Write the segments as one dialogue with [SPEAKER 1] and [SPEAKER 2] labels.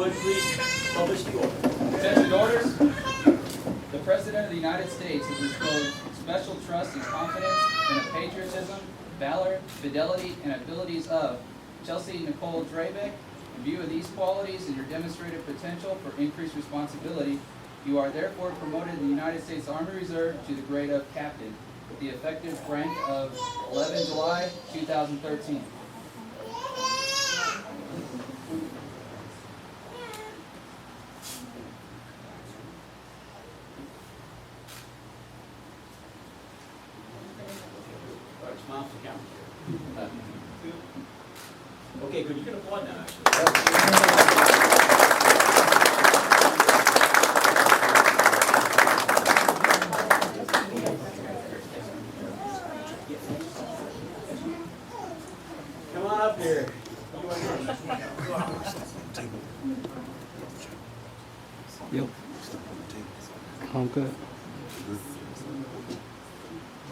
[SPEAKER 1] someone please publish the order?
[SPEAKER 2] Attention orders. The President of the United States has bestowed special trust and confidence in the patriotism, valor, fidelity, and abilities of Chelsea Nicole Drabeck. In view of these qualities and your demonstrated potential for increased responsibility, you are therefore promoted in the United States Army Reserve to the grade of Captain, with the effective rank of 11 July 2013.
[SPEAKER 1] All right, smile for the camera. Okay, good. You can applaud now, actually. Come on up here.
[SPEAKER 3] Yep. I'm good.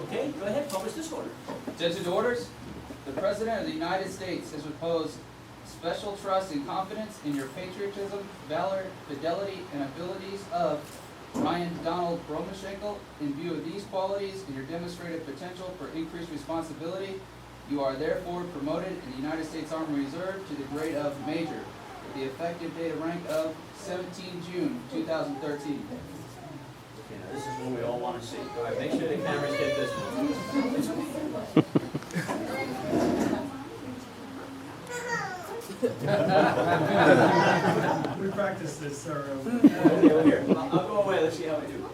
[SPEAKER 1] Okay, go ahead, publish this order.
[SPEAKER 2] Attention orders. The President of the United States has reposed special trust and confidence in your patriotism, valor, fidelity, and abilities of Ryan Donald Bromenschenkel. In view of these qualities and your demonstrated potential for increased responsibility, you are therefore promoted in the United States Army Reserve to the grade of Major, with the effective date of rank of 17 June 2013.
[SPEAKER 1] Okay, now this is what we all want to see. All right, make sure the cameras get this one.
[SPEAKER 4] We practiced this, sir.
[SPEAKER 1] Okay, well, here, I'll go away, let's see how we do.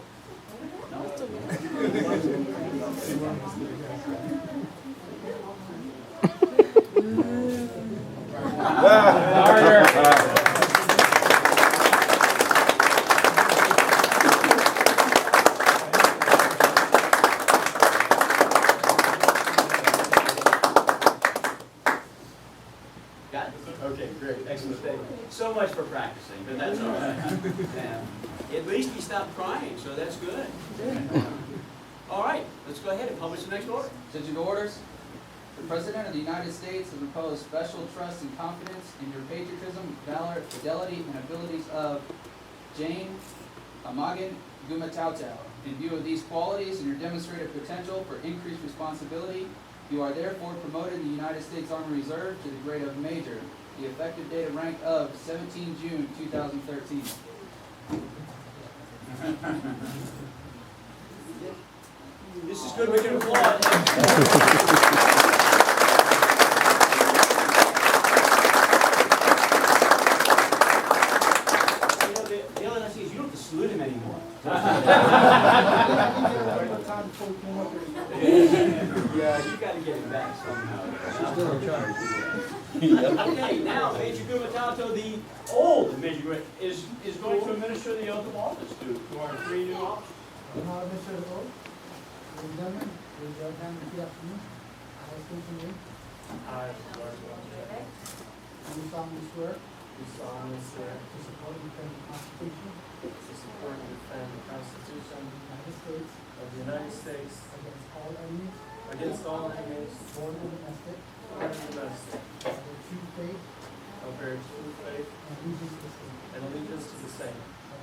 [SPEAKER 1] Got it? Okay, great, excellent. Thank you. So much for practicing, but that's all right. At least he stopped crying, so that's good. All right, let's go ahead and publish the next order.
[SPEAKER 2] Attention orders. The President of the United States has reposed special trust and confidence in your patriotism, valor, fidelity, and abilities of Jane Amagan Gumatautow. In view of these qualities and your demonstrated potential for increased responsibility, you are therefore promoted in the United States Army Reserve to the grade of Major, the effective date of rank of 17 June 2013.
[SPEAKER 1] This is good, we can applaud. You know, the other thing is you don't have to salute him anymore. Yeah, you got to get him back somehow. Okay, now Major Gumatautow, the old Major Gumatautow, is going to administer the oath of office to our three new officers.
[SPEAKER 4] Mr. Cole, ladies and gentlemen, raise your hand and repeat after me. I state your name.
[SPEAKER 5] I, Lord Walter,
[SPEAKER 4] Do you solemnly swear
[SPEAKER 5] do solemnly swear
[SPEAKER 4] to support and defend the Constitution
[SPEAKER 5] to support and defend the Constitution
[SPEAKER 4] of the United States
[SPEAKER 5] of the United States
[SPEAKER 4] against all enemies,
[SPEAKER 5] against all enemies,
[SPEAKER 4] foreign and domestic,
[SPEAKER 5] foreign and domestic,
[SPEAKER 4] I will true faith
[SPEAKER 5] of bear true faith
[SPEAKER 4] and allegiance to the same.
[SPEAKER 5] and allegiance to the same.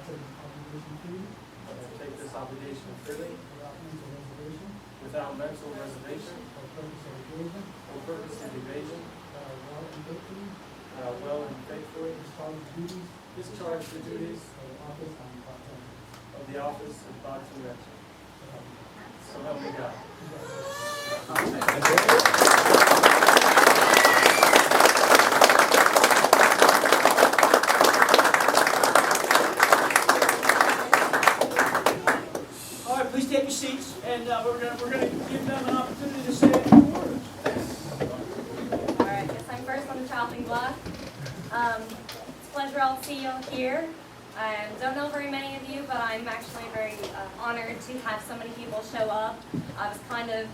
[SPEAKER 4] I will take this obligation freely
[SPEAKER 5] I will take this obligation freely
[SPEAKER 4] without mental reservation
[SPEAKER 5] without mental reservation
[SPEAKER 4] or purpose of evasion,
[SPEAKER 5] or purpose of evasion,
[SPEAKER 4] that I will well and faithfully
[SPEAKER 5] that I will and faithfully
[SPEAKER 4] discharge the duties
[SPEAKER 5] discharge the duties
[SPEAKER 4] of the office I am about to enter.
[SPEAKER 5] of the office of Dr. Rector.
[SPEAKER 4] So help me God.
[SPEAKER 5] So help me God.
[SPEAKER 1] All right, please take your seats, and we're gonna give them an opportunity to say a few words.
[SPEAKER 6] All right, guess I'm first on the chopping block. It's a pleasure all to see you all here. I don't know very many of you, but I'm actually very honored to have so many people show up. I was kind of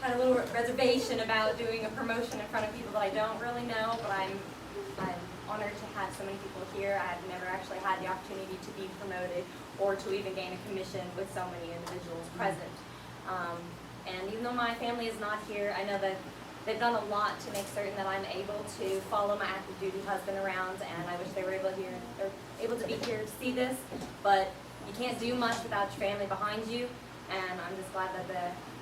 [SPEAKER 6] had a little reservation about doing a promotion in front of people that I don't really know, but I'm honored to have so many people here. I've never actually had the opportunity to be promoted or to even gain a commission with so many individuals present. And even though my family is not here, I know that they've done a lot to make certain that I'm able to follow my active duty husband around, and I wish they were able to be here to see this, but you can't do much without your family behind you, and I'm just glad that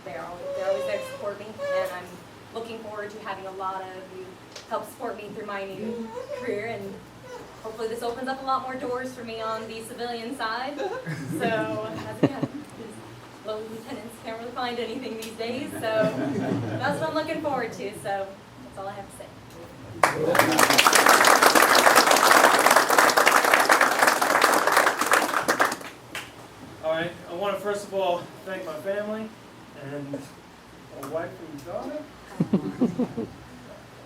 [SPEAKER 6] they're always there to support me, and I'm looking forward to having a lot of you help support me through my new career, and hopefully this opens up a lot more doors for me on the civilian side. So, as again, low lieutenants can't really find anything these days, so that's what I'm looking forward to, so that's all I have to say.
[SPEAKER 5] All right, I want to first of all thank my family and my wife and daughter,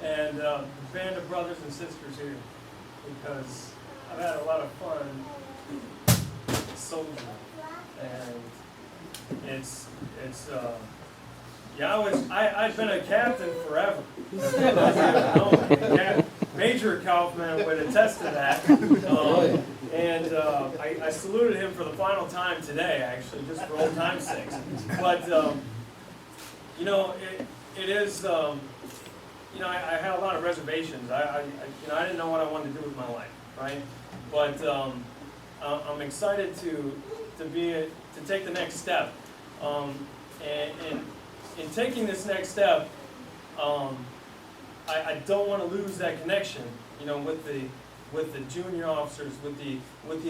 [SPEAKER 5] and the band of brothers and sisters here, because I've had a lot of fun soldiering, and I've been a captain forever. Major Kaufman would attest to that. I saluted him for the final time today, actually, just for old time's sake. But, it is, I had a lot of reservations. I didn't know what I wanted to do with my life, right? But I'm excited to take the next step. And in taking this next step, I don't want to lose that connection, with the junior officers, with the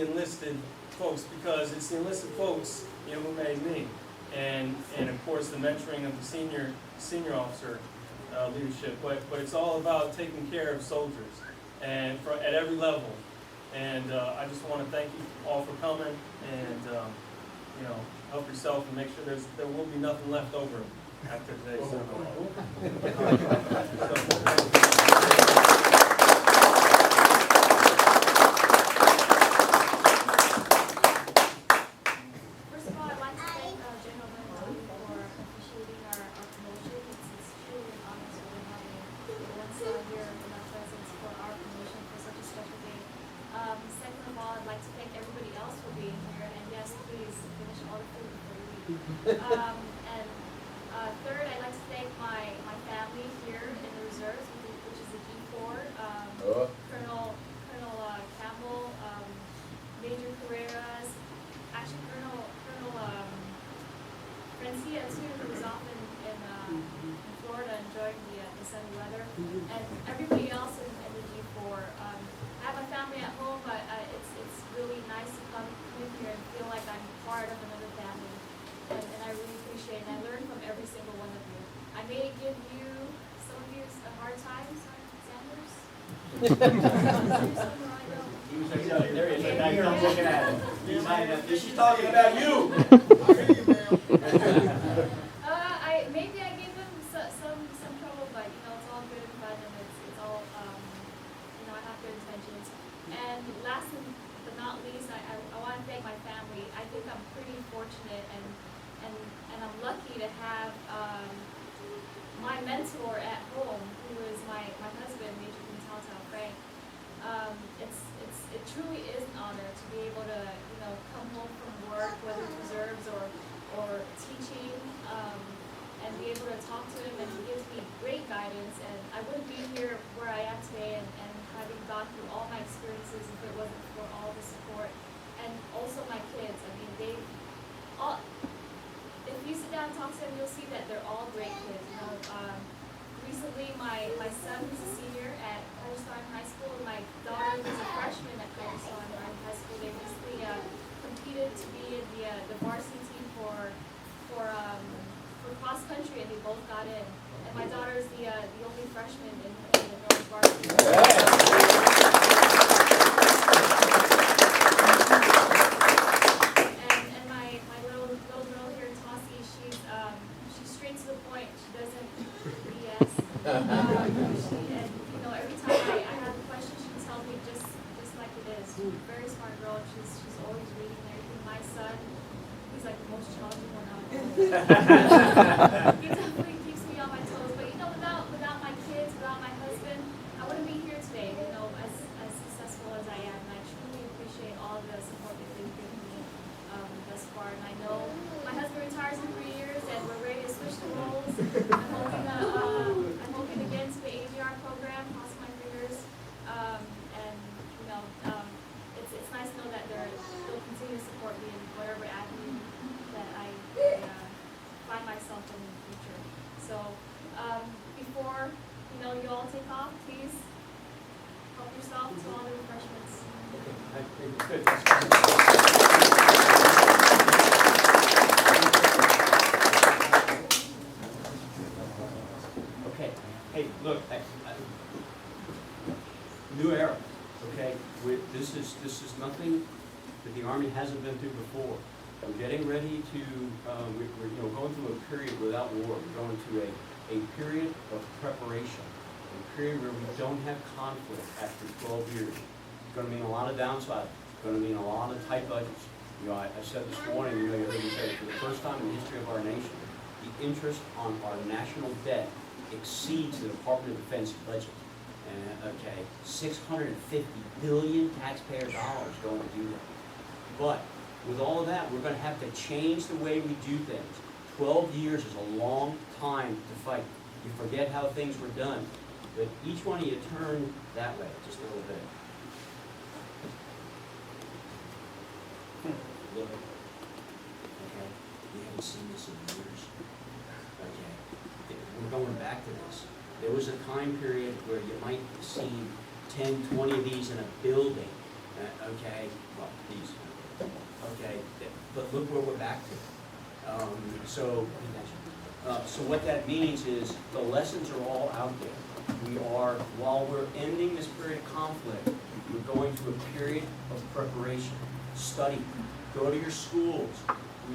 [SPEAKER 5] enlisted folks, because it's the enlisted folks, who made me, and of course the mentoring of the senior officer leadership. But it's all about taking care of soldiers, and at every level. And I just want to thank you all for coming, and help yourself and make sure there will be nothing left over after today's ceremony.
[SPEAKER 7] First of all, I'd like to thank General Bernardoni for appreciating our promotion. It's truly an honor to be having one star here in our presence for our promotion for such a special day. Second of all, I'd like to thank everybody else for being here, and yes, please finish all the food before you leave. Third, I'd like to thank my family here in the reserves, which is the G4, Colonel Campbell, Major Carreras, actually Colonel Francia too, who's off in Florida enjoying the sunny weather, and everybody else in the G4. I have my family at home, but it's really nice to come in here and feel like I'm part of another family, and I really appreciate it. And I learn from every single one of you. I may give some of you a hard time, Sanders.
[SPEAKER 1] There he is. Now you're not looking at him. She's talking about you.
[SPEAKER 7] Maybe I gave them some trouble, but it's all good and fun, and it's all I have good intentions. And last but not least, I want to thank my family. I think I'm pretty fortunate and I'm lucky to have my mentor at home, who is my husband, Major Quintal Frank. It truly is an honor to be able to come home from work, whether it's reserves or teaching, and be able to talk to him, and he gives me great guidance. And I wouldn't be here where I am today and having gone through all my experiences if it wasn't for all the support. And also my kids. I mean, if you sit down and talk to them, you'll see that they're all great kids. Recently, my son, who's a senior at Palestine High School, and my daughter, who's a freshman at Palestine High School, they recently competed to be in the varsity team for cross country, and they both got in. And my daughter is the only freshman in the North varsity. And my little girl here, Tossie, she's straight to the point. She doesn't BS. Every time I have a question, she tells me just like it is. She's a very smart girl. She's always reading and everything. My son, he's like the most challenging one out there. He definitely keeps me on my toes. But without my kids, without my husband, I wouldn't be here today. As successful as I am. And I truly appreciate all the support that they've given me thus far. And I know my husband retires in 3 years, and we're ready to switch the roles. I'm hoping
[SPEAKER 1] Good. Okay, hey, look, new era, okay? This is nothing that the Army hasn't been through before. We're getting ready to, we're going through a period without war. We're going through a period of preparation, a period where we don't have conflict after 12 years. It's going to mean a lot of downside. It's going to mean a lot of tight budgets. You know, I said this morning, you heard me say it, for the first time in the history of our nation, the interest on our national debt exceeds the Department of Defense budget. And, okay, 650 billion taxpayer dollars going to do that. But with all of that, we're going to have to change the way we do things. 12 years is a long time to fight. You forget how things were done. But each one of you turn that way just a little bit. Look. Okay, we haven't seen this in years. Okay, we're going back to this. There was a time period where you might have seen 10, 20 of these in a building. Okay, well, these. Okay, but look where we're back to. So what that means is the lessons are all out there. We are, while we're ending this period of conflict, we're going through a period of preparation. Study, go to your schools,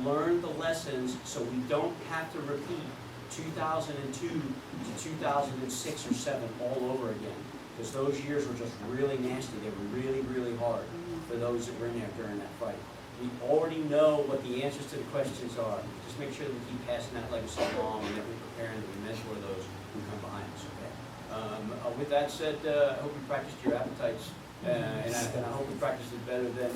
[SPEAKER 1] learn the lessons so we don't have to repeat 2002 to 2006 or 7 all over again. Because those years were just really nasty. They were really, really hard for those that were in there during that fight. We already know what the answers to the questions are. Just make sure that we keep passing that legacy along and that we prepare and that we mentor those who come behind us, okay? With that said, I hope you practiced your appetites, and I hope you practiced it better than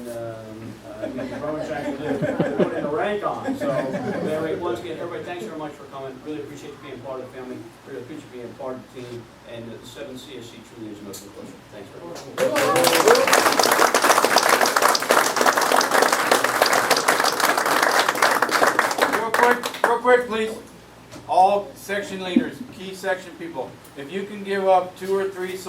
[SPEAKER 1] Roman Jackson did putting the rank on. So, anyway, once again, everybody, thanks very much for coming. Really appreciate you being part of the family. Really appreciate you being part of the team. And the 7th CSC truly is most important. Thanks very much.
[SPEAKER 8] Real quick, please. All section leaders, key section people, if you can give up 2 or 3 soldiers